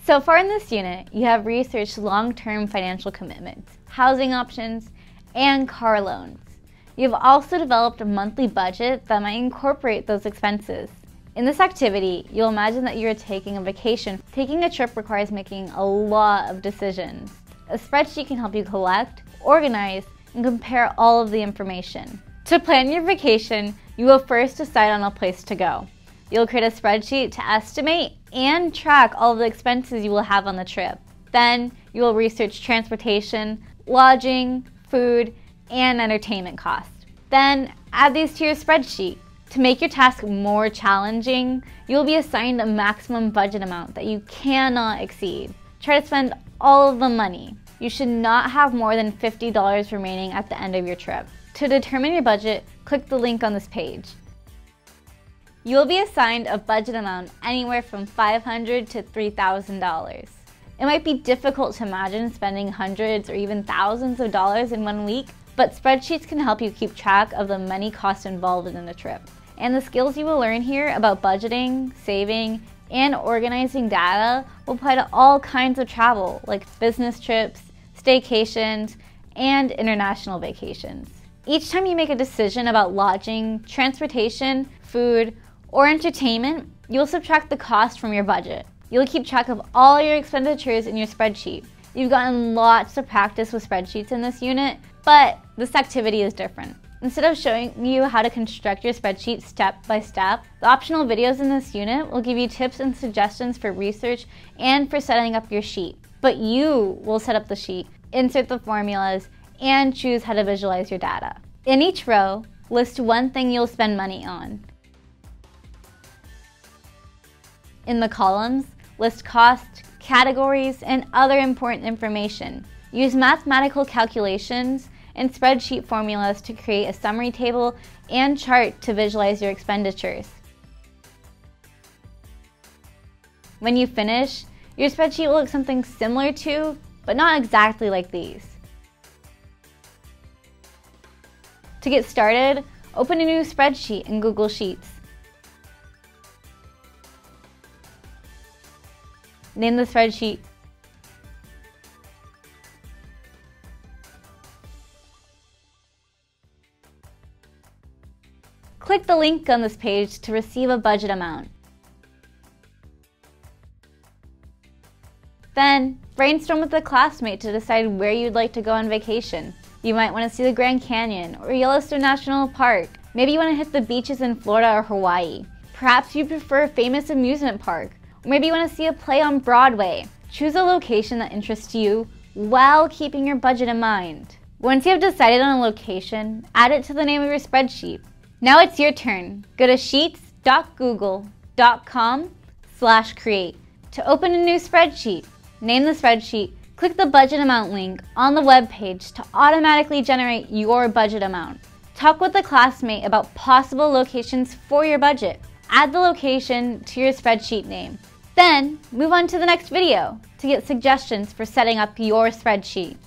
So far in this unit, you have researched long-term financial commitments, housing options, and car loans. You've also developed a monthly budget that might incorporate those expenses. In this activity, you'll imagine that you're taking a vacation. Taking a trip requires making a lot of decisions. A spreadsheet can help you collect, organize, and compare all of the information. To plan your vacation, you will first decide on a place to go. You'll create a spreadsheet to estimate and track all of the expenses you will have on the trip. Then, you will research transportation, lodging, food, and entertainment costs. Then, add these to your spreadsheet. To make your task more challenging, you will be assigned a maximum budget amount that you cannot exceed. Try to spend all of the money. You should not have more than $50 remaining at the end of your trip. To determine your budget, click the link on this page. You will be assigned a budget amount anywhere from $500 to $3,000. It might be difficult to imagine spending hundreds or even thousands of dollars in 1 week, but spreadsheets can help you keep track of the many costs involved in a trip. And the skills you will learn here about budgeting, saving, and organizing data will apply to all kinds of travel, like business trips, staycations, and international vacations. Each time you make a decision about lodging, transportation, food, or entertainment, you'll subtract the cost from your budget. You'll keep track of all your expenditures in your spreadsheet. You've gotten lots of practice with spreadsheets in this unit, but this activity is different. Instead of showing you how to construct your spreadsheet step by step, the optional videos in this unit will give you tips and suggestions for research and for setting up your sheet. But you will set up the sheet, insert the formulas, and choose how to visualize your data. In each row, list one thing you'll spend money on. In the columns, list costs, categories, and other important information. Use mathematical calculations and spreadsheet formulas to create a summary table and chart to visualize your expenditures. When you finish, your spreadsheet will look something similar to, but not exactly like these. To get started, open a new spreadsheet in Google Sheets. Name the spreadsheet. Click the link on this page to receive a budget amount. Then, brainstorm with a classmate to decide where you'd like to go on vacation. You might want to see the Grand Canyon or Yellowstone National Park. Maybe you want to hit the beaches in Florida or Hawaii. Perhaps you prefer a famous amusement park. Or maybe you want to see a play on Broadway. Choose a location that interests you while keeping your budget in mind. Once you have decided on a location, add it to the name of your spreadsheet. Now it's your turn. Go to sheets.google.com/create to open a new spreadsheet. Name the spreadsheet. Click the budget amount link on the web page to automatically generate your budget amount. Talk with a classmate about possible locations for your budget. Add the location to your spreadsheet name. Then, move on to the next video to get suggestions for setting up your spreadsheet.